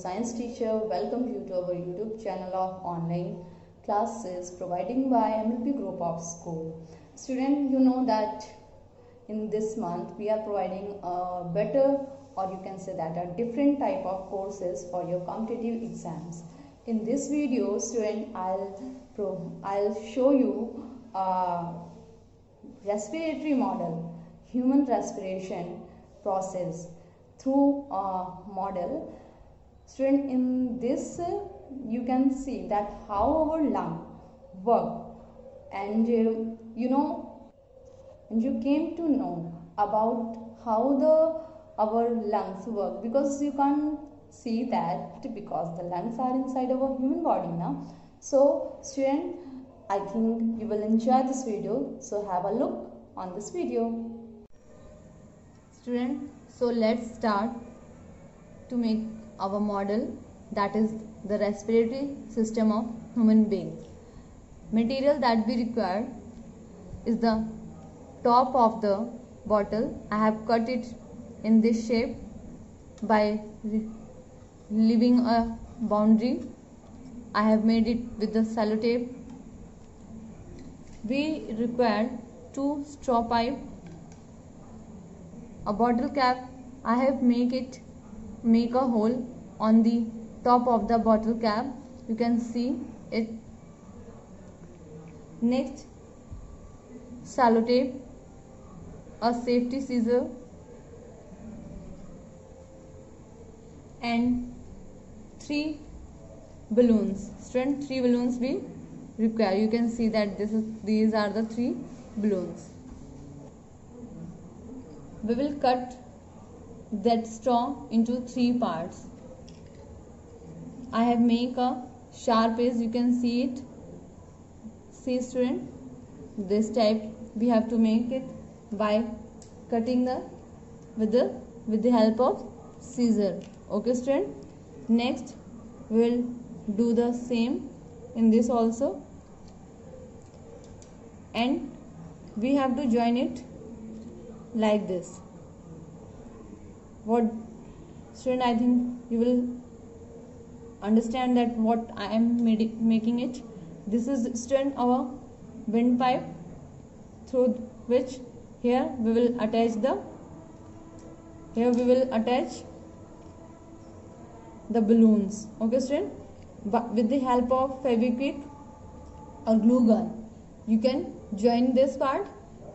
science teacher, welcome you to our YouTube channel of online classes providing by MLP Group of School. Student, you know that in this month we are providing a better, or you can say that a different type of courses for your competitive exams. In this video, student, I'll show you a respiratory model, human respiration process through a model. Student, in this you can see that how our lung work, and you came to know about how our lungs work, because you can't see that because the lungs are inside our human body now. So student, I think you will enjoy this video, so have a look on this video. Student, so let's start to make our model, that is the respiratory system of human beings. Material that we require is the top of the bottle. I have cut it in this shape by leaving a boundary. I have made it with the sellotape. We require 2 straw pipe, a bottle cap. I have make a hole on the top of the bottle cap. You can see it. Next, sellotape, a safety scissor, and 3 balloons. Student, 3 balloons we require. You can see that these are the 3 balloons. We will cut that straw into 3 parts. I have make a sharp edge. You can see it. See student, this type we have to make it by cutting with the help of scissor. Okay student. Next we will do the same in this also, and we have to join it like this. What student, I think you will understand that what I am making it. This is student our windpipe, through which here we will attach the balloons. Okay student, but with the help of Fevikwik or glue gun you can join this part,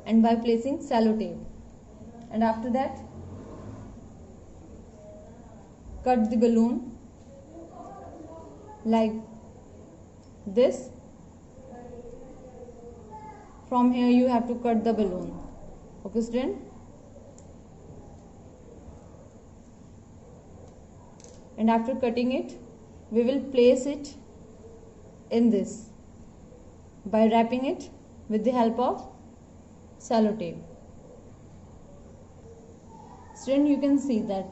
and by placing sellotape, and after that cut the balloon like this. From here you have to cut the balloon. Okay student. And after cutting it, we will place it in this by wrapping it with the help of sellotape. Student, you can see that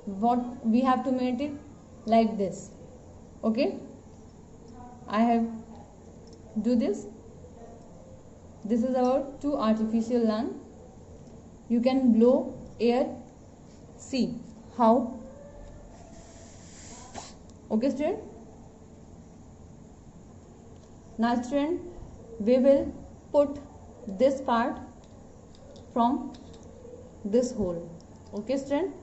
what we have to make it like this. Okay, I have do this. This is our 2 artificial lung. You can blow air. See how. Okay student. Now student, we will put this part from this hole. Okay student.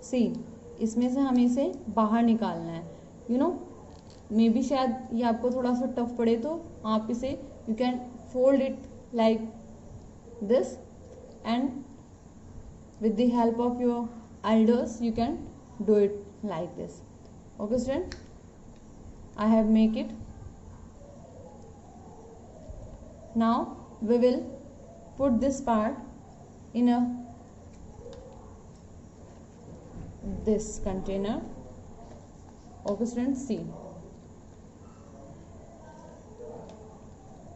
See, इसमें से हमें इसे बाहर निकालना है. May be शायद ये आपको थोड़ा सा टफ पड़े, तो आप इसे you can fold it like this, and with the help of your elders you can do it like this. Okay student, I have make it. Now we will put this part in this container. Okay student, see,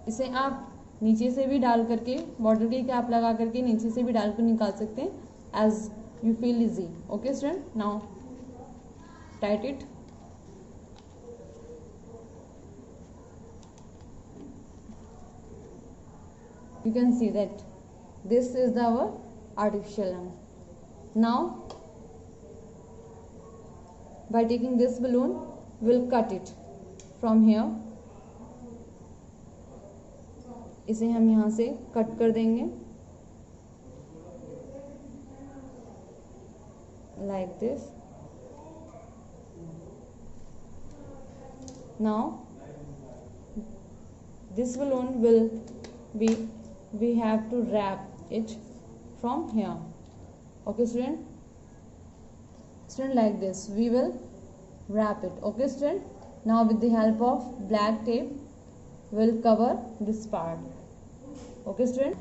इसे आप नीचे से भी डाल करके, bottle की cap लगा करके नीचे से भी डाल कर निकाल सकते हैं, as you feel easy. Okay student, now tight it. You can see that this is our artificial lung. Now by taking this balloon, we'll cut it from here. इसे हम यहाँ से कट कर देंगे like this. Now this balloon will be, we have to wrap it from here. Okay student, like this we will wrap it. Okay student, now with the help of black tape we'll cover this part. Okay student,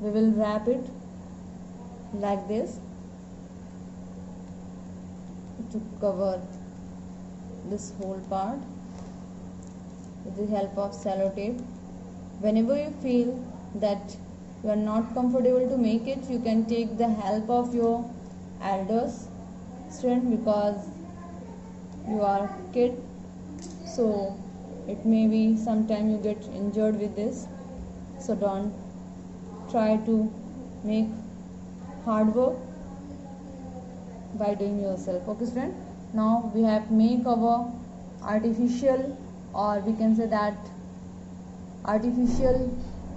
we will wrap it like this to cover this whole part with the help of sellotape. Whenever you feel that you are not comfortable to make it, you can take the help of your elders student, because you are kid, so it may be sometime you get injured with this, so don't try to make hard work by doing yourself. Okay student, now we have make our artificial, or we can say that artificial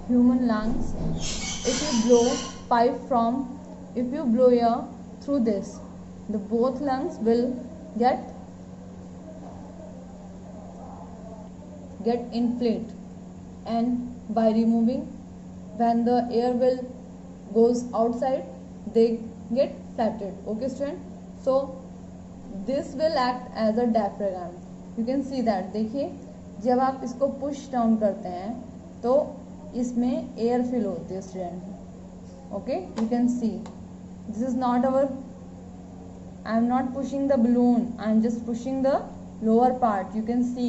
human lungs. If you blow pipe from, if you blow air through this, the both lungs will get inflate, and by removing, when the air will goes outside, they get flattened. Okay student, so this will act as a diaphragm. You can see that, देखिए जब आप इसको push down करते हैं तो इसमें air fill होती है student. Okay, you can see this is not our, I am not pushing the balloon, I am just pushing the lower part. You can see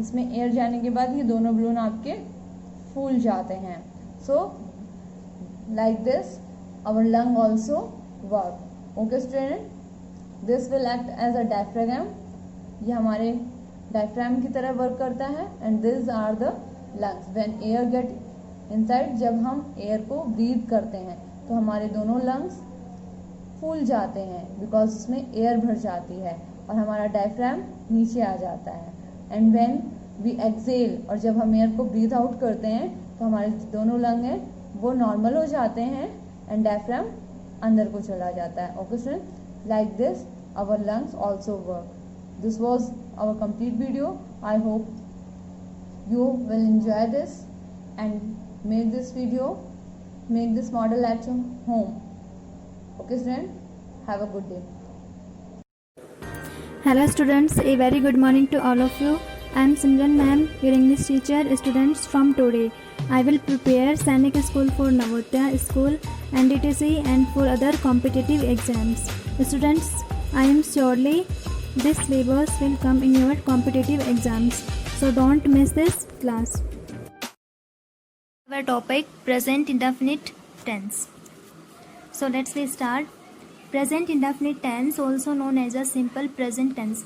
इसमें एयर जाने के बाद ये दोनों बलून आपके फूल जाते हैं. So like this our lung also work. Okay student, this will act as a diaphragm. ये हमारे डायफ्राम की तरह वर्क करता है. And this are the lungs. When air get inside, जब हम एयर को ब्रीथ करते हैं तो हमारे दोनों लंग्स फूल जाते हैं, बिकॉज उसमें एयर भर जाती है और हमारा डायफ्राम नीचे आ जाता है. एंड व्हेन वी एक्सेल, और जब हम एयर को ब्रीथ आउट करते हैं तो हमारे दोनों लंग हैं वो नॉर्मल हो जाते हैं एंड डायफ्राम अंदर को चला जाता है. Okay student, like this our lungs also work. This was our complete video. I hope you will enjoy this and make this video, make this model at your home. Okay student, have a good day. Hello students, a very good morning to all of you. I am Simran ma'am, your English teacher. Students, from today I will prepare Sainik School for Navodaya School, NDTC and for other competitive exams. Students, I am surely this syllabus will come in your competitive exams, so don't miss this class. Our topic, present indefinite tense. So let's start. Present indefinite tense, also known as a simple present tense.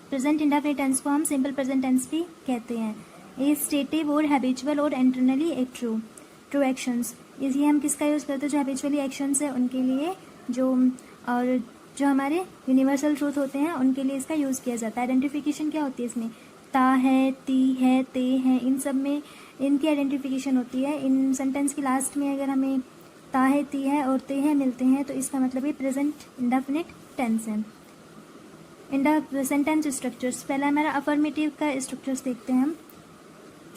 Present indefinite tense को हम simple present tense भी कहते हैं. ये stative और habitual और internally true actions. इसी हम किसका यूज़ करते हैं? जो habitually actions है उनके लिए, जो हमारे यूनिवर्सल ट्रूथ होते हैं उनके लिए इसका यूज़ किया जाता है. आइडेंटिफिकेशन क्या होती है इसमें? ता है, ती है, ते है, इन सब में इनकी आइडेंटिफिकेशन होती है. इन सेंटेंस की लास्ट में अगर हमें ता है, ती है और ते है मिलते हैं तो इसका मतलब ये प्रेजेंट इंडेफिनिट टेंस है. इन सेंटेंस स्ट्रक्चर्स, पहला हमारा अफर्मेटिव का स्ट्रक्चर्स देखते हैं हम.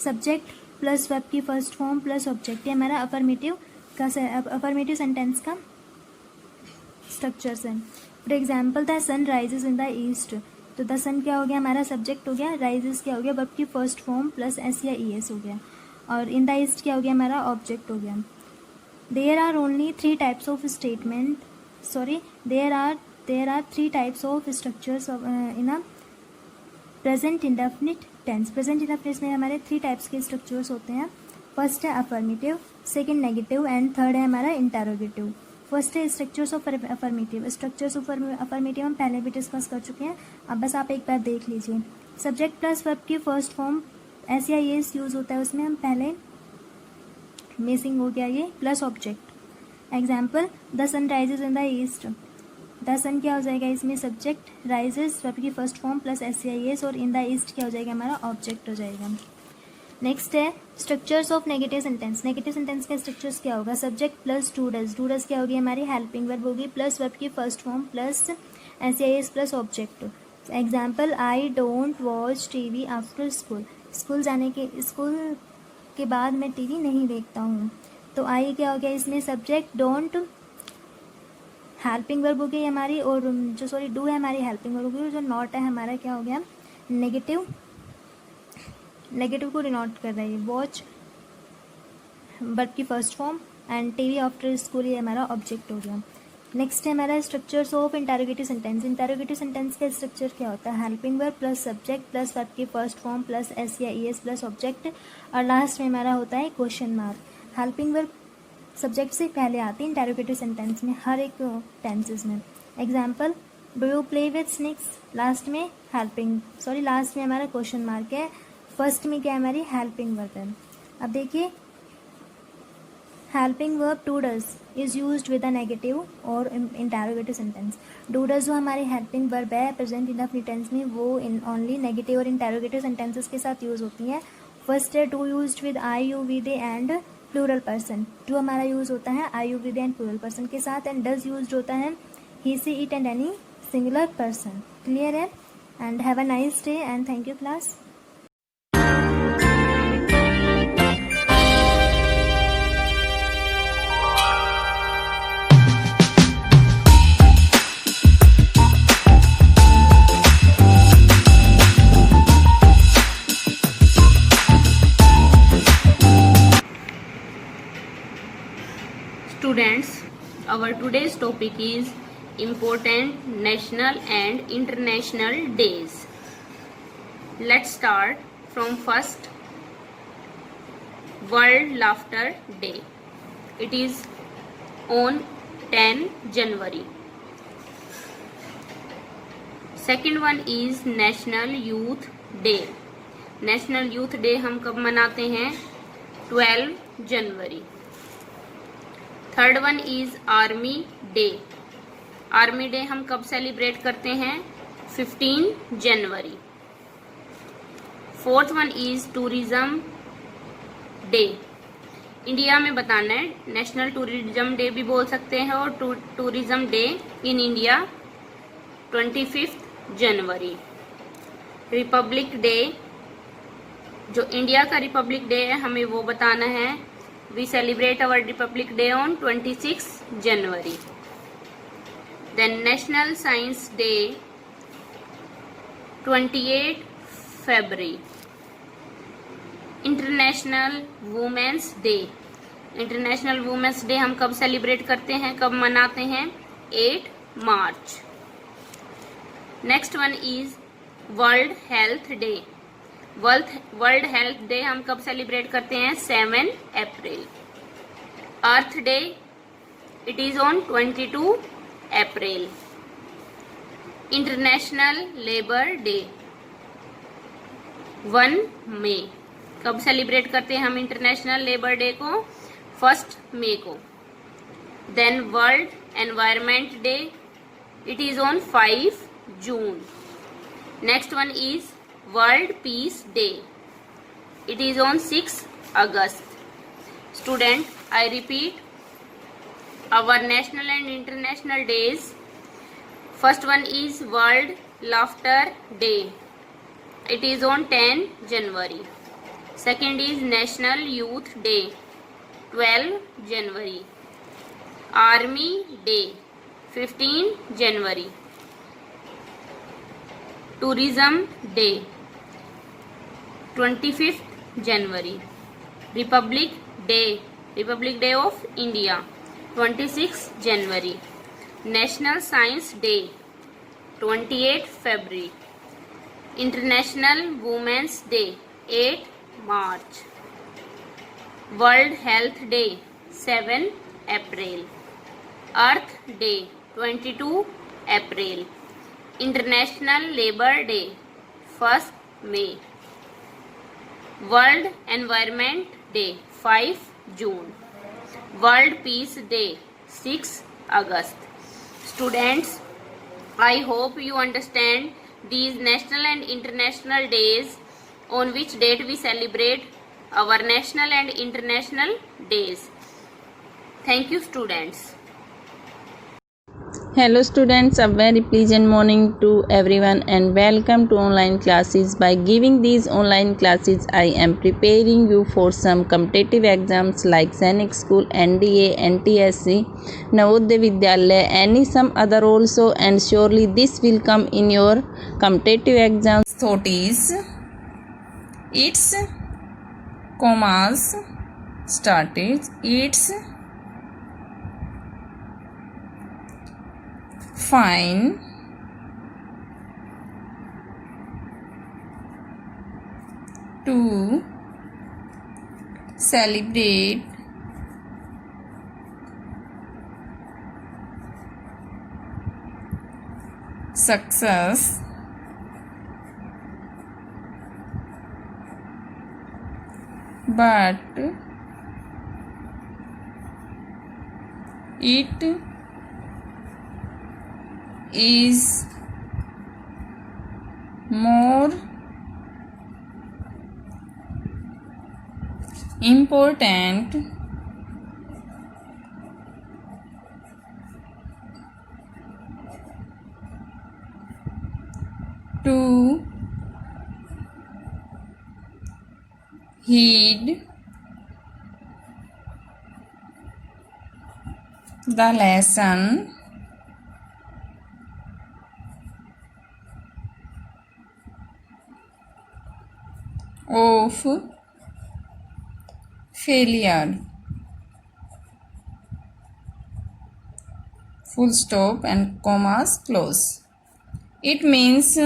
सब्जेक्ट प्लस वर्ब की फर्स्ट फॉर्म प्लस ऑब्जेक्ट, ये हमारा अफर्मेटिव सेंटेंस का स्ट्रक्चर्स है. For example, the sun rises in the east, तो द सन क्या हो गया? हमारा सब्जेक्ट हो गया. राइजेज क्या हो गया? वर्ब की फर्स्ट फॉर्म प्लस एस या ई एस हो गया. और इन द ईस्ट क्या हो गया? हमारा ऑब्जेक्ट हो गया. There are only 3 types of statement, sorry there are 3 types of structures in a present indefinite tense. Present indefinite में हमारे 3 टाइप्स के स्ट्रक्चर्स होते हैं. फर्स्ट है affirmative, second negative and third है हमारा इंटरोगेटिव. फर्स्ट है structures of affirmative. Structures of affirmative हम पहले भी डिस्कस कर चुके हैं, अब बस आप एक बार देख लीजिए. सब्जेक्ट प्लस वर्ब की फर्स्ट फॉर्म एस या एस यूज होता है, उसमें हम पहले मिसिंग हो गया ये plus object. Example, the sun rises in the east. The sun क्या हो जाएगा इसमें सब्जेक्ट, राइजेज वर्ब की फर्स्ट फॉर्म प्लस SCIS, और इन द ईस्ट क्या हो जाएगा हमारा ऑब्जेक्ट हो जाएगा। नेक्स्ट है structures of negative sentence. Negative sentence का स्ट्रक्चर्स क्या होगा, subject plus do does. Do does क्या होगी हमारी हेल्पिंग वर्ब होगी प्लस वर्ब की first form plus SCIS plus object. Example, I don't watch TV after school. School के बाद मैं TV नहीं देखता हूँ। तो आई क्या हो गया इसमें सब्जेक्ट, डोंट हेल्पिंग वर्ब हो गई हमारी, और जो डू है हमारी हेल्पिंग वर्ब हो गई, और जो नॉट है हमारा क्या हो गया नेगेटिव को डिनोट कर रहा है। वॉच वर्ब की first form and TV after school ये हमारा ऑब्जेक्ट हो गया। नेक्स्ट है हमारा structures of interrogative sentence. Interrogative sentence का स्ट्रक्चर क्या होता है, helping verb plus subject plus verb की first form plus SCIS plus object, और लास्ट में हमारा होता है question mark. Helping verb subject से पहले आती है इंटरोगेटिव सेंटेंस में हर एक टेंसेस में। Example, do you play with snakes, last में लास्ट में हमारा क्वेश्चन मार्क है, फर्स्ट में क्या है हमारी हेल्पिंग वर्ब है। अब देखिए helping verb do does is used with a negative और इंटरोगेटिव सेंटेंस। डू डज जो हमारी हेल्पिंग वर्ब है प्रेजेंट इंडेफिनिट टेंस में वो ओनली नेगेटिव और इंटरोगेटिव सेंटेंसेस के साथ यूज होती हैं। फर्स्ट है do used with I you we they and plural person. Do हमारा यूज होता है I you we they and plural person के साथ, एंड डज यूज्ड होता है ही सी it and any singular person. Clear है? And have a nice day and thank you class. Students, our today's topic is important national and international days. Let's start from first. World Laughter Day. It is on 10 January. Second one is National Youth Day. National Youth Day हम कब मनाते हैं, 12 जनवरी। Third one is army day. Army day हम कब celebrate करते हैं, 15 जनवरी। Fourth one is tourism day. India में बताना है, नेशनल टूरिज्म डे भी बोल सकते हैं और tourism day in India 25 January. Republic day, जो इंडिया का रिपब्लिक डे है हमें वो बताना है। We celebrate our Republic Day on 26 January. Then National Science Day, 28 February. International Women's Day. International Women's Day हम कब सेलिब्रेट करते हैं, कब मनाते हैं, 8 मार्च। Next one is world health day. World health day हम कब सेलिब्रेट करते हैं, 7 अप्रैल। Earth day, it is on 22 अप्रैल। इंटरनेशनल लेबर डे, 1 मई। कब सेलिब्रेट करते हैं हम इंटरनेशनल लेबर डे को, 1 मई को। Then World Environment Day, it is on 5 June. Next one is World Peace Day. It is on 6 August. Student, I repeat our national and international days. First one is World Laughter Day. It is on 10 January. Second is National Youth Day, 12 January. Army Day, 15 January. Tourism Day, 25 January. Republic Day of India, 26 January. National Science Day, 28 February. International Women's Day, 8 March. World Health Day, 7 April. Earth Day, 22 April. International Labour Day, 1 May. World Environment Day, 5 June. World Peace Day, 6 August. Students, I hope you understand these national and international days, on which date we celebrate our national and international days. Thank you, students. Hello students, a very pleasant morning to everyone and welcome to online classes. By giving these online classes, I am preparing you for some competitive exams like Sainik School, NDA, NTSC, Navodaya Vidyalaya, any some other also, and surely this will come in your competitive exams. Thought is, its commas started, its fine to celebrate success but it is more important to heed the lesson of failure. Full stop and commas close. It means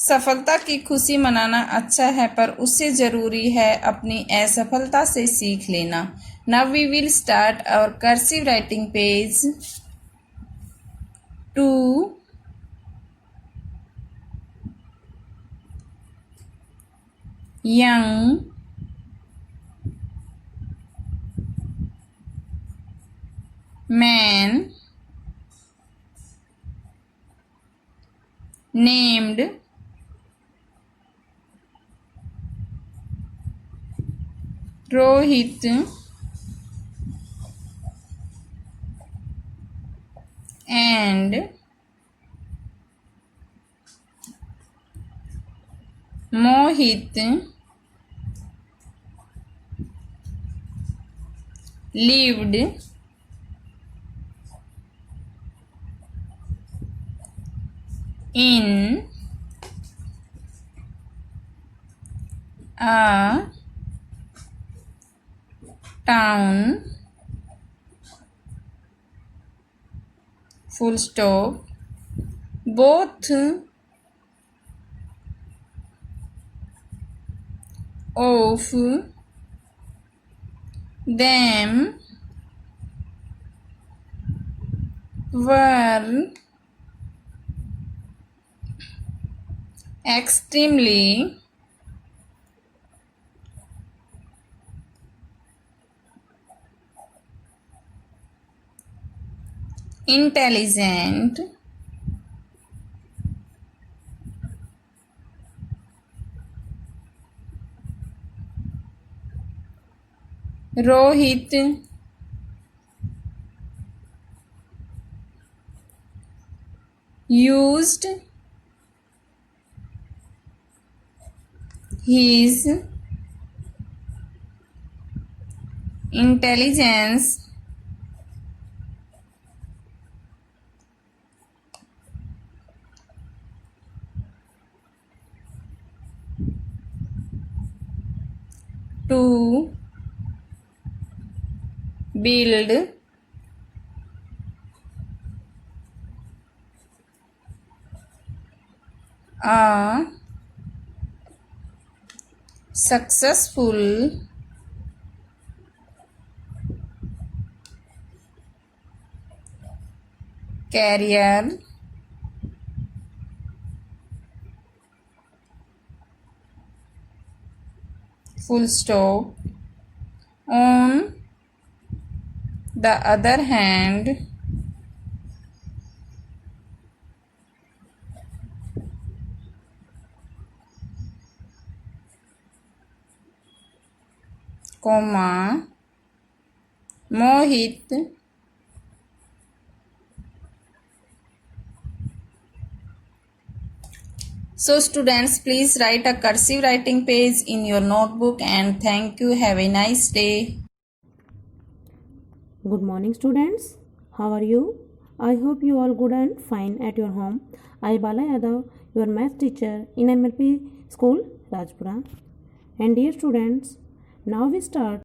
सफलता की खुशी मनाना अच्छा है, पर उससे ज़रूरी है अपनी असफलता से सीख लेना. Now we will start our cursive writing page. To young man named Rohit and Mohit lived in a town, full stop. Both of them were extremely intelligent Rohit used his intelligence to build a successful career full stop. On the other hand, comma Mohit So students, please write a cursive writing page in your notebook and thank you. Have a nice day. Good morning students. How are you? I hope you all good and fine at your home. I Bala Yadav, your math teacher in MLP school Rajpura. And dear students, now we start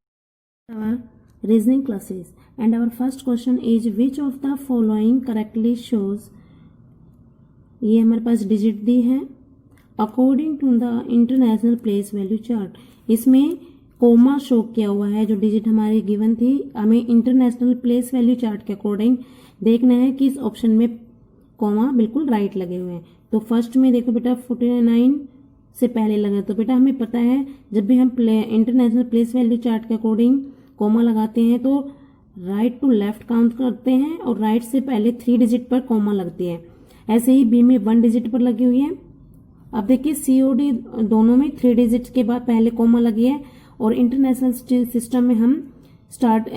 our reasoning classes and our first question is which of the following correctly shows, ये हमारे पास digit दी है according to the international place value chart. इसमें comma show किया हुआ है, जो digit हमारी गिवन थी। हमें इंटरनेशनल प्लेस वैल्यू चार्ट के अकॉर्डिंग देखना है कि इस ऑप्शन में कोमा बिल्कुल राइट लगे हुए हैं। तो फर्स्ट में देखो बेटा 49 से पहले लगा, तो बेटा हमें पता है जब भी हम इंटरनेशनल प्लेस वैल्यू चार्ट के अकॉर्डिंग कोमा लगाते हैं तो राइट टू लेफ्ट काउंट करते हैं और राइट से पहले 3 डिजिट पर कोमा लगती है। ऐसे ही बी में 1 डिजिट पर लगी हुई है। अब देखिए सीओडी दोनों में 3 डिजिट के बाद पहले कोमा लगी है और इंटरनेशनल सिस्टम में हम स्टार्ट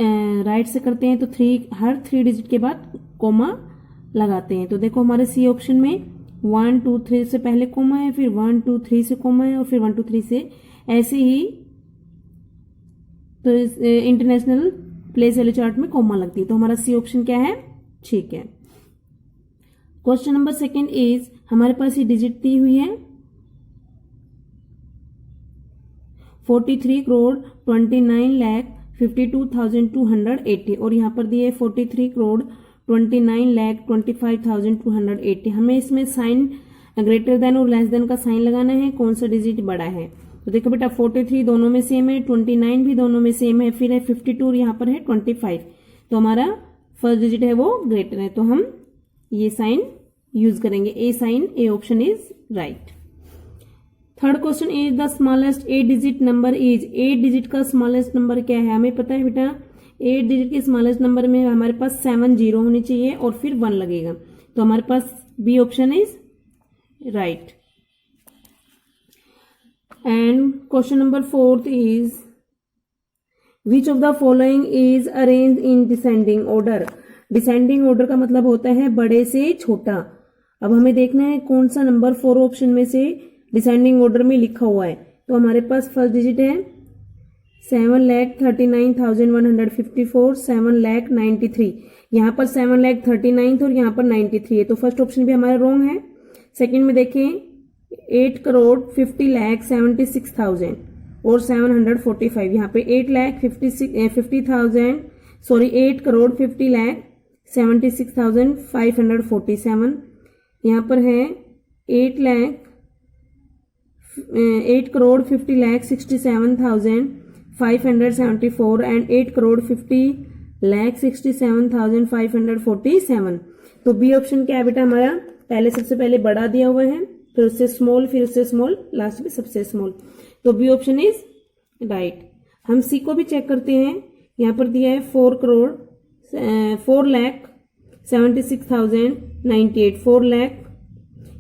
राइट से करते हैं तो हर 3 डिजिट के बाद कोमा लगाते हैं। तो देखो हमारे सी ऑप्शन में 1 2 3 से पहले कोमा है, फिर 1 2 3 से कोमा है और फिर 1 2 3 से, ऐसे ही तो इंटरनेशनल प्लेस वैल्यू चार्ट में कोमा लगती है। तो हमारा सी ऑप्शन क्या है? ठीक है। क्वेश्चन नंबर सेकंड इज, हमारे पास ये डिजिट दी हुई है 43 करोड़ 29,52,280 और यहाँ पर दिए 43 करोड़ 29,25,280। हमें इसमें साइन ग्रेटर देन और लेस देन का साइन लगाना है, कौन सा डिजिट बड़ा है। तो देखो बेटा 43 दोनों में सेम है, 29 भी दोनों में सेम है, फिर है 52 यहाँ पर है 25। तो हमारा फर्स्ट डिजिट है वो ग्रेटर है, तो हम ये साइन यूज करेंगे। A sign, A option is right. Third question is the smallest 8 digit number is, 8 digit का स्मॉलेस्ट नंबर क्या है। हमें पता है बेटा 8 डिजिट के स्मॉलेस्ट नंबर में हमारे पास 7 जीरो होनी चाहिए और फिर 1 लगेगा। तो हमारे पास B option is right. And question number 4 is which of the following is arrange in descending order. Descending order का मतलब होता है बड़े से छोटा। अब हमें देखना है कौन सा नंबर 4 ऑप्शन में से डिसेंडिंग ऑर्डर में लिखा हुआ है। तो हमारे पास फर्स्ट डिजिट है 7,39,154, 7,93। यहाँ पर 7,39 और यहाँ पर 93 है, तो फर्स्ट ऑप्शन भी हमारा रॉन्ग है। सेकंड में देखें 8,50,76,000 और 745, यहाँ पे 8,50,76,547। यहाँ पर है 8,50,67,574 एंड 8,50,67,547। तो बी ऑप्शन क्या है बेटा हमारा? पहले सबसे पहले बड़ा दिया हुआ है, फिर उससे स्मॉल, फिर उससे स्मॉल, लास्ट में सबसे स्मॉल। तो बी ऑप्शन इज राइट। हम सी को भी चेक करते हैं। यहाँ पर दिया है 4,76,098, 4 लाख,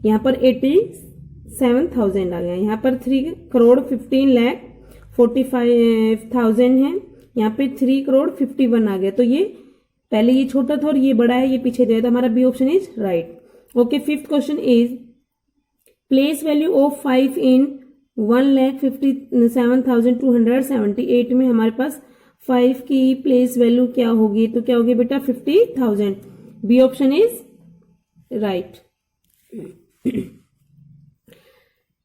यहाँ पर 87,000 आ गया। यहाँ पर 3,15,45,000 है, यहाँ पे 3,51 आ गया। तो ये पहले ये छोटा था और ये बड़ा है, ये पीछे दिया, तो हमारा B option is right. Okay, fifth question is place value of 5 in 1,57,278 में हमारे पास 5 की प्लेस वैल्यू क्या होगी? तो क्या होगी बेटा? 50,000। B option is right.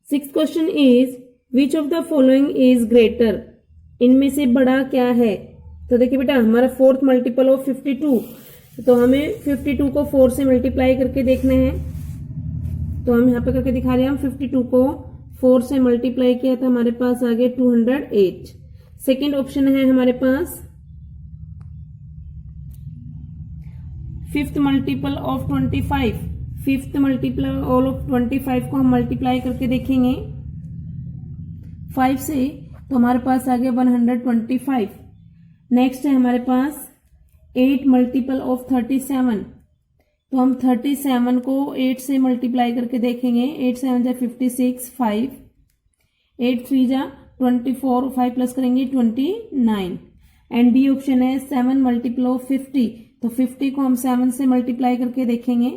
Sixth question is which of the following is greater. इनमें से बड़ा क्या है? तो देखिए बेटा हमारा 4th मल्टीपल ऑफ 52, तो हमें 52 को 4 से मल्टीप्लाई करके देखना है। तो हम यहाँ पे करके दिखा रहे हैं। हम 52 को 4 से मल्टीप्लाई किया था, हमारे पास आ गया 208। सेकेंड ऑप्शन है हमारे पास 5th multiple of 25। 5th multiple of 25 को हम मल्टीप्लाई करके देखेंगे 5 से, तो हमारे पास आ गया 125। नेक्स्ट है हमारे पास 8 मल्टीपल ऑफ 37, तो हम 37 को 8 से मल्टीप्लाई करके देखेंगे। 8 7 जा 56, 5, 8 3 जा 24, 5 प्लस करेंगे 29। एंड बी ऑप्शन है 7 मल्टीप्लाई ऑफ 50, तो 50 को हम 7 से मल्टीप्लाई करके देखेंगे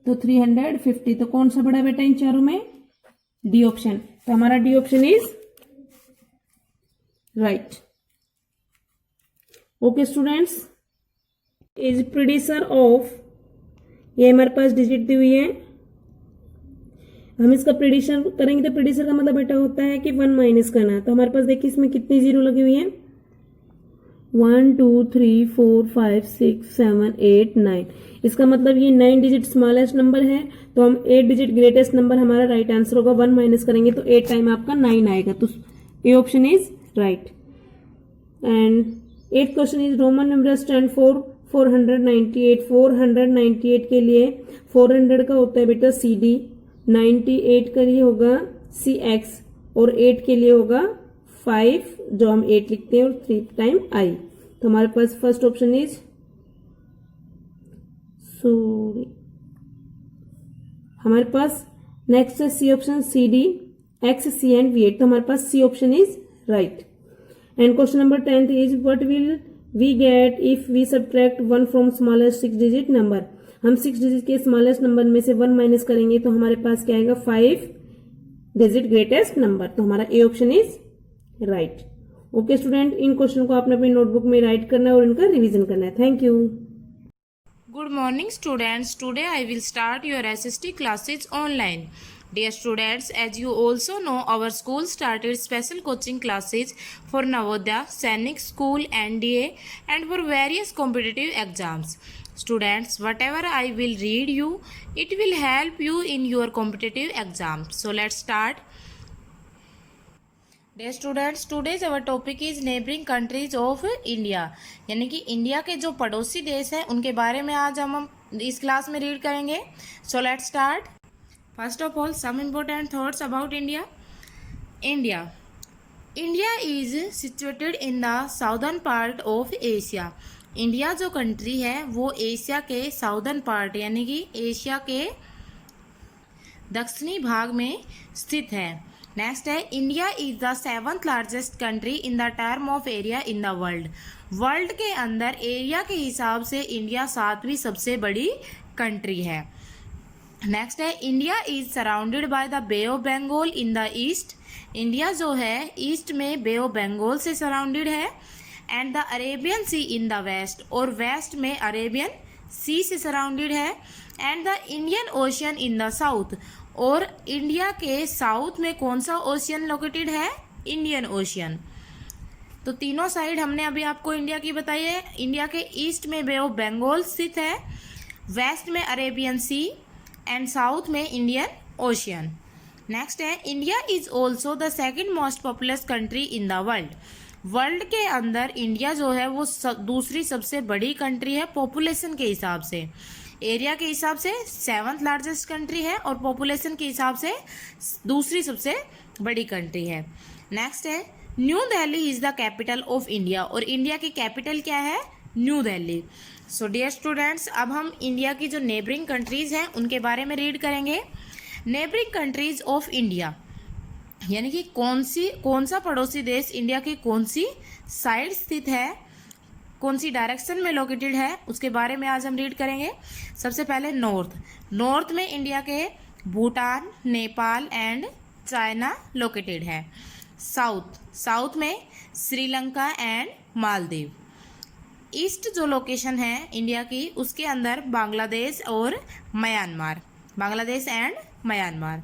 तो 350। तो कौन सा बड़ा बेटा इन चारों में? D option. तो हमारा D option is right. Okay students, is प्रेडिसर ऑफ, ये हमारे पास डिजिट दी हुई है, हम इसका प्रेडिशन करेंगे तो प्रेडिसर का मतलब बेटा होता है कि 1 माइनस करना। तो हमारे पास देखिए इसमें कितनी जीरो लगी हुई है, 1 2 3 4 5 6 7 8 9। इसका मतलब ये 9 डिजिट स्मॉलेस्ट नंबर है, तो हम 8 डिजिट ग्रेटेस्ट नंबर हमारा राइट आंसर होगा। 1 माइनस करेंगे तो 8 टाइम आपका 9 आएगा, तो ए option is right. And 8th question is Roman number stand for 498। 498 के लिए 400 का होता है बेटा CD, 98 का लिए होगा CX, और 8 के लिए होगा 5, जो हम 8 लिखते हैं, और 3 टाइम I। तो हमारे पास फर्स्ट ऑप्शन इज हमारे पास नेक्स्ट है C option, CD, X, C and V8। तो हमारे पास C option is right. And question number 10th is what will we get if we subtract 1 from smallest 6 digit number. हम 6 digit के smallest number में से 1 minus करेंगे तो हमारे पास क्या आएगा, 5 डिजिट ग्रेटेस्ट नंबर। तो हमारा ए option is right. Okay student, in question को आपने अपनी नोटबुक में राइट करना है और इनका रिवीजन करना है। Thank you. Good morning students. Today I will start your SST classes online. Dear students, as you also know, our school started special coaching classes for Navodaya, Sainik School, NDA and for various competitive exams. Students, whatever I will read you, it will help you in your competitive exams. So let's start. Dear students, today's our topic is neighboring countries of India. यानी कि India के जो पड़ोसी देश हैं उनके बारे में आज हम इस क्लास में रीड करेंगे. So let's start. First of all some important thoughts about India. India is situated in the southern part of Asia. India जो कंट्री है वो एशिया के साउदर्न पार्ट यानी कि एशिया के दक्षिणी भाग में स्थित है. नेक्स्ट है India is the 7th largest country in the term of area in the world. World के अंदर एरिया के हिसाब से इंडिया 7वीं सबसे बड़ी कंट्री है. नेक्स्ट है India is surrounded by the Bay of Bengal in the east. India जो है ईस्ट में बे ऑफ बंगाल से सराउंडेड है. And the Arabian Sea in the west, और वेस्ट में अरेबियन सी से सराउंडेड है. And the Indian Ocean in the south, और इंडिया के साउथ में कौन सा ओशियन लोकेटेड है, इंडियन ओशियन. तो तीनों साइड हमने अभी आपको इंडिया की बताई है. इंडिया के ईस्ट में बे ऑफ बंगाल स्थित है, वेस्ट में अरेबियन सी एंड साउथ में इंडियन ओशियन. नेक्स्ट है India is also the second most populous country in the world. World के अंदर इंडिया जो है वो दूसरी सबसे बड़ी कंट्री है पॉपुलेशन के हिसाब से. एरिया के हिसाब से 7th लार्जेस्ट कंट्री है और पॉपुलेशन के हिसाब से दूसरी सबसे बड़ी कंट्री है. नेक्स्ट है new Delhi is the capital of India, और इंडिया की कैपिटल क्या है, new Delhi. So dear students, अब हम इंडिया की जो नेबरिंग कंट्रीज हैं उनके बारे में रीड करेंगे. नेबरिंग कंट्रीज ऑफ इंडिया यानी कि कौन सा पड़ोसी देश इंडिया की कौन सी साइड स्थित है, कौन सी डायरेक्शन में लोकेटेड है, उसके बारे में आज हम रीड करेंगे. सबसे पहले नॉर्थ में इंडिया के Bhutan, Nepal and China located है. साउथ में श्रीलंका एंड मालदीव. ईस्ट जो लोकेशन है इंडिया की उसके अंदर बांग्लादेश और Myanmar, Bangladesh and Myanmar.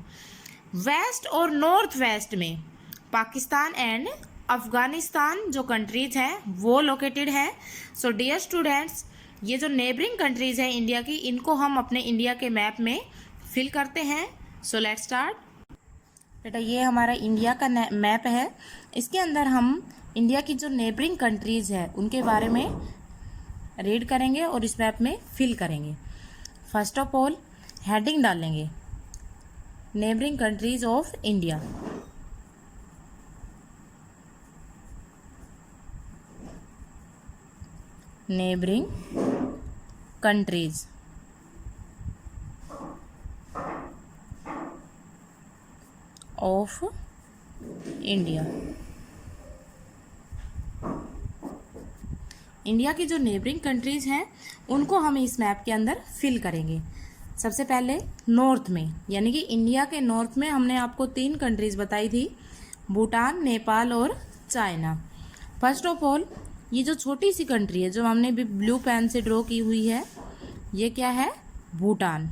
West और नॉर्थ वेस्ट में पाकिस्तान एंड अफगानिस्तान जो कंट्रीज हैं वो लोकेटेड है. सो डियर स्टूडेंट्स, ये जो नेबरिंग कंट्रीज हैं इंडिया की, इनको हम अपने इंडिया के मैप में फिल करते हैं. सो लेट्स स्टार्ट. बेटा ये हमारा इंडिया का मैप है. इसके अंदर हम इंडिया की जो नेबरिंग कंट्रीज है उनके बारे में रीड करेंगे और इस मैप में फिल करेंगे. फर्स्ट ऑफ ऑल हेडिंग डालेंगे neighbouring countries of India. Neighbouring countries of India. India की जो नेबरिंग कंट्रीज हैं उनको हम इस मैप के अंदर फिल करेंगे। सबसे पहले नॉर्थ में, यानी कि इंडिया के नॉर्थ में हमने आपको 3 कंट्रीज बताई थी, भूटान, नेपाल और चाइना। फर्स्ट ऑफ ऑल, ये जो छोटी सी कंट्री है जो हमने भी ब्लू पेन से ड्रॉ की हुई है, ये क्या है? भूटान।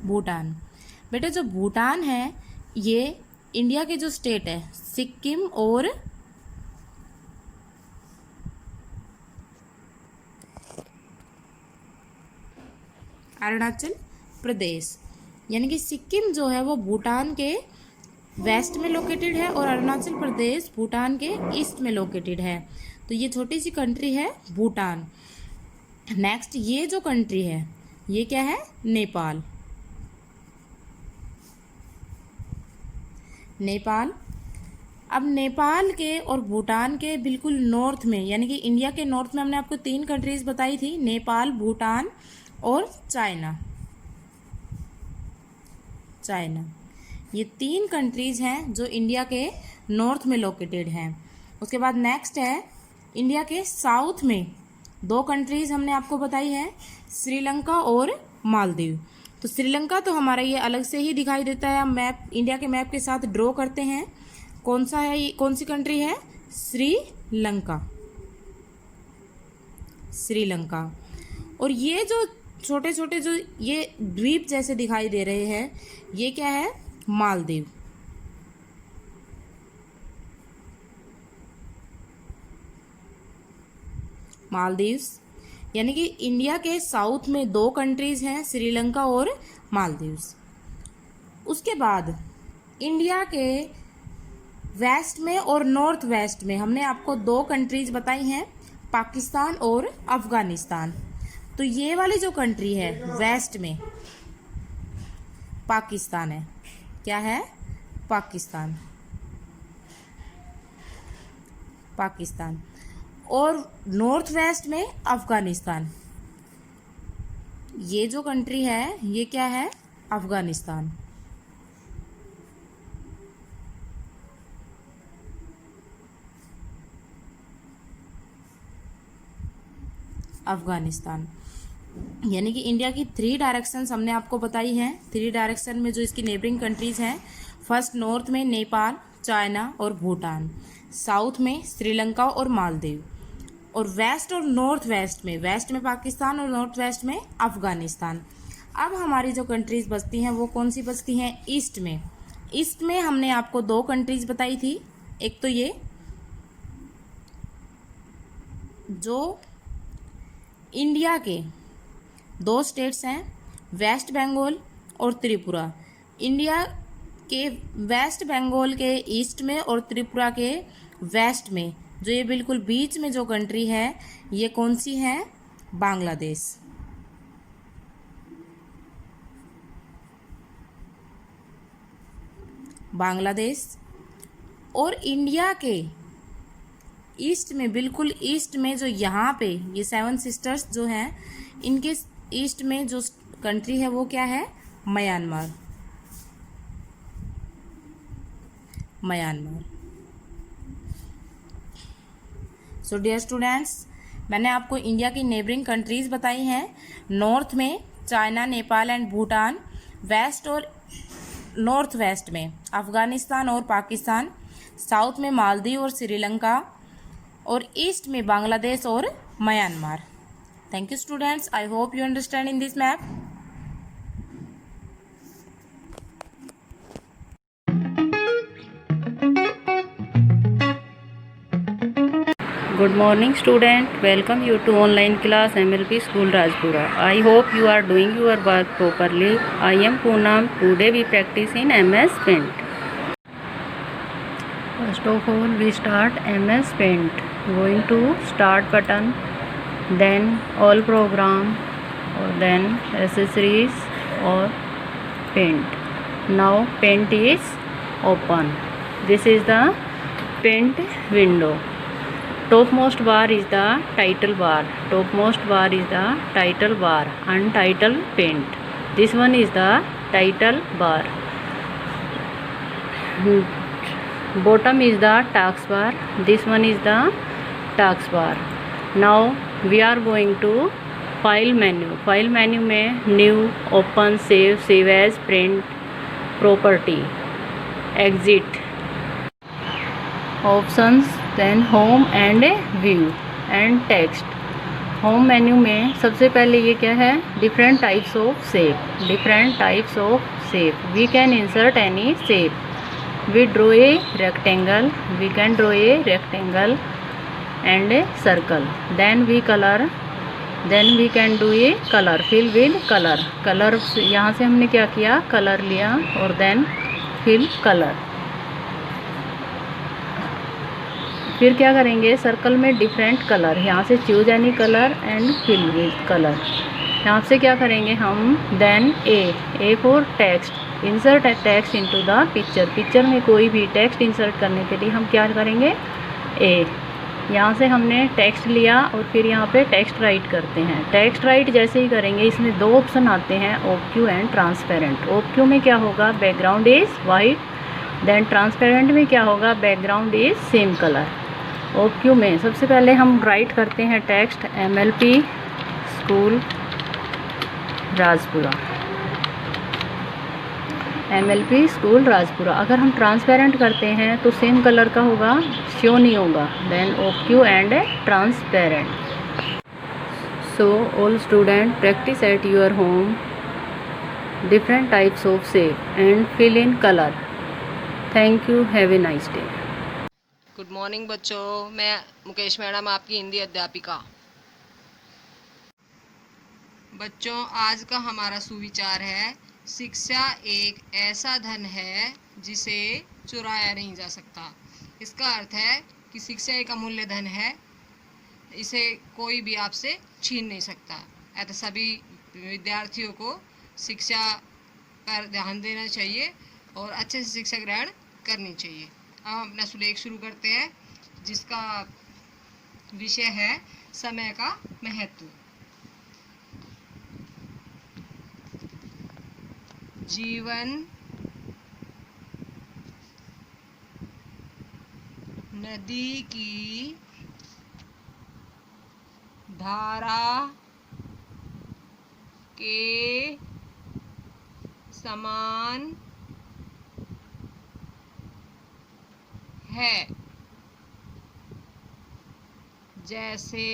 भूटान। बेटे जो भूटान है ये इंडिया के जो स्टेट है सिक्किम और अरुणाचल प्रदेश, यानी कि सिक्किम जो है वो भूटान के वेस्ट में लोकेटेड है और अरुणाचल प्रदेश भूटान के ईस्ट में लोकेटेड है। तो ये छोटी सी कंट्री है भूटान। नेक्स्ट, ये जो कंट्री है ये क्या है? नेपाल। नेपाल। अब नेपाल के और भूटान के बिल्कुल नॉर्थ में, यानी कि इंडिया के नॉर्थ में हमने आपको 3 कंट्रीज बताई थी, नेपाल, भूटान और चाइना। चाइना, ये 3 कंट्रीज हैं जो इंडिया के नॉर्थ में लोकेटेड हैं। उसके बाद नेक्स्ट है इंडिया के साउथ में 2 कंट्रीज हमने आपको बताई है, श्रीलंका और मालदीव। तो श्रीलंका तो हमारा ये अलग से ही दिखाई देता है, हम मैप इंडिया के मैप के साथ ड्रॉ करते हैं। कौन सा है ये, कौन सी कंट्री है? श्रीलंका। श्रीलंका। और ये जो छोटे छोटे जो ये द्वीप जैसे दिखाई दे रहे हैं, ये क्या है? मालदीव। मालदीव्स, यानी कि इंडिया के साउथ में 2 कंट्रीज हैं, श्रीलंका और मालदीव्स। उसके बाद इंडिया के वेस्ट में और नॉर्थ वेस्ट में हमने आपको 2 कंट्रीज बताई हैं, पाकिस्तान और अफगानिस्तान। तो ये वाली जो कंट्री है वेस्ट में पाकिस्तान है। क्या है? पाकिस्तान। पाकिस्तान। और नॉर्थ वेस्ट में अफगानिस्तान। ये जो कंट्री है ये क्या है? अफगानिस्तान। अफगानिस्तान, यानी कि इंडिया की 3 डायरेक्शंस हमने आपको बताई हैं। 3 डायरेक्शन में जो इसकी नेबरिंग कंट्रीज हैं, फर्स्ट नॉर्थ में नेपाल, चाइना और भूटान, साउथ में श्रीलंका और मालदीव, और वेस्ट और नॉर्थ वेस्ट में, वेस्ट में पाकिस्तान और नॉर्थ वेस्ट में अफगानिस्तान। अब हमारी जो कंट्रीज बचती हैं वो कौन सी बचती हैं? ईस्ट में। ईस्ट में हमने आपको 2 कंट्रीज बताई थी, एक तो ये जो इंडिया के 2 स्टेट्स हैं, वेस्ट बंगाल और त्रिपुरा। इंडिया के वेस्ट बंगाल के ईस्ट में और त्रिपुरा के वेस्ट में जो ये बिल्कुल बीच में जो कंट्री है ये कौन सी है? बांग्लादेश। बांग्लादेश। और इंडिया के ईस्ट में, बिल्कुल ईस्ट में जो यहाँ पे ये 7 सिस्टर्स जो हैं, इनके ईस्ट में जो कंट्री है वो क्या है? Myanmar. Myanmar. So dear students, मैंने आपको इंडिया की नेबरिंग कंट्रीज बताई हैं। नॉर्थ में China, Nepal and Bhutan, west और नॉर्थ वेस्ट में अफगानिस्तान और पाकिस्तान, साउथ में मालदीव और श्रीलंका, और ईस्ट में बांग्लादेश और Myanmar. Thank you students, I hope you understand in this map. Good morning student, welcome you to online class MLP School Rajpura. I hope you are doing your work properly. I am Poonam. Today we practice in MS Paint. First of all we start MS Paint. Going to start button, then all program, or then accessories or paint. Now paint is open. This is the paint window. Topmost bar is the title bar. Topmost bar is the title bar. Untitled paint. This one is the title bar. Bottom is the task bar. This one is the task bar. Now we are going to file menu. File menu में new, open, save as, print, property, exit, options, then home and view and text. Home menu में सबसे पहले ये क्या है, different types of shape. Different types of shape. We can insert any shape. We draw a rectangle. We can draw a rectangle and a circle. Then we colour. Then we can do a colour. Fill with colour. Colour यहाँ से हमने क्या किया, colour लिया और then fill colour. फिर क्या करेंगे, सर्कल में डिफरेंट कलर. यहाँ से choose any colour and fill with colour. यहाँ से क्या करेंगे हम, then a for text. Insert text into the picture. Picture में कोई भी टेक्स्ट इंसर्ट करने के लिए हम क्या करेंगे, ए. यहाँ से हमने टेक्स्ट लिया और फिर यहाँ पे टेक्स्ट राइट करते हैं. टेक्स्ट राइट जैसे ही करेंगे इसमें दो ऑप्शन आते हैं, ओक्यू एंड ट्रांसपेरेंट. ओक्यू में क्या होगा, background is white. Then transparent में क्या होगा, background is same colour. Opaque में सबसे पहले हम राइट करते हैं text, MLP school Rajpura. MLP school Rajpura. अगर हम ट्रांसपेरेंट करते हैं तो सेम कलर का होगा, शो नहीं होगा. Then opaque and transparent. So all student practice at your home different types of shape and fill in colour. Thank you. Have a nice day. Good morning बच्चों, मैं Mukesh madam आपकी हिंदी अध्यापिका. बच्चों आज का हमारा सुविचार है, शिक्षा एक ऐसा धन है जिसे चुराया नहीं जा सकता. इसका अर्थ है कि शिक्षा एक अमूल्य धन है, इसे कोई भी आपसे छीन नहीं सकता. अतः सभी विद्यार्थियों को शिक्षा पर ध्यान देना चाहिए और अच्छे से शिक्षा ग्रहण करनी चाहिए. अब हम अपना सुलेख शुरू करते हैं जिसका विषय है समय का महत्व. जीवन नदी की धारा के समान है. जैसे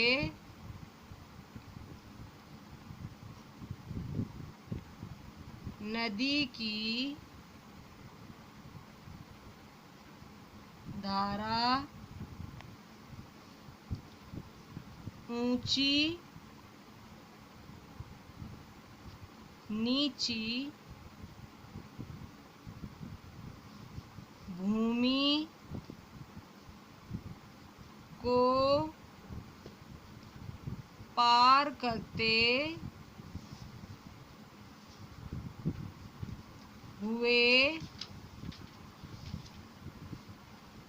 नदी की धारा ऊंची नीची भूमि को पार करते हुए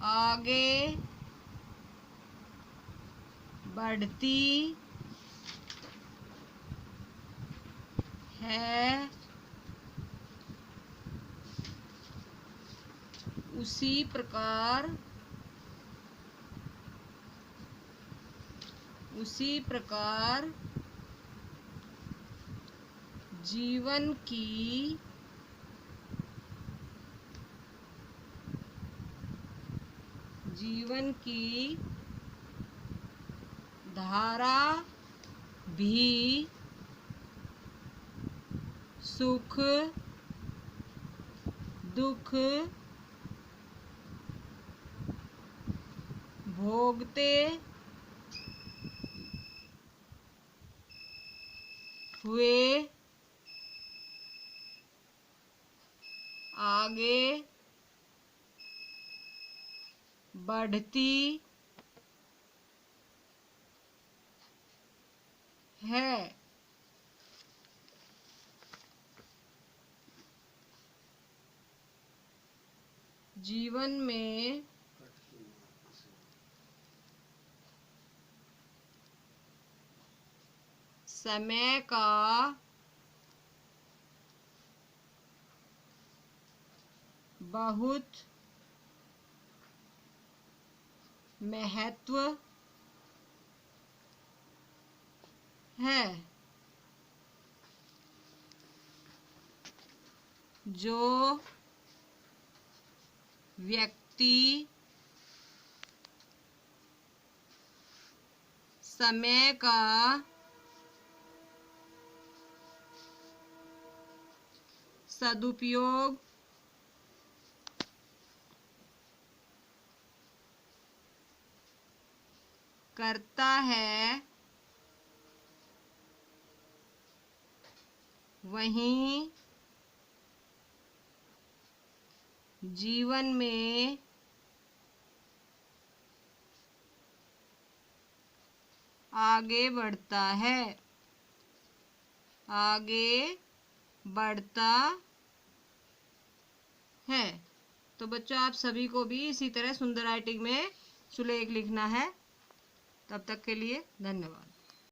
आगे बढ़ती है, उसी प्रकार जीवन की धारा भी सुख दुख भोगते हुए आगे बढ़ती है. जीवन में समय का बहुत महत्व है। जो व्यक्ति समय का सदुपयोग करता है वहीं जीवन में आगे बढ़ता है। तो बच्चों, आप सभी को भी इसी तरह सुंदर राइटिंग में सुलेख लिखना है। तब तक के लिए धन्यवाद।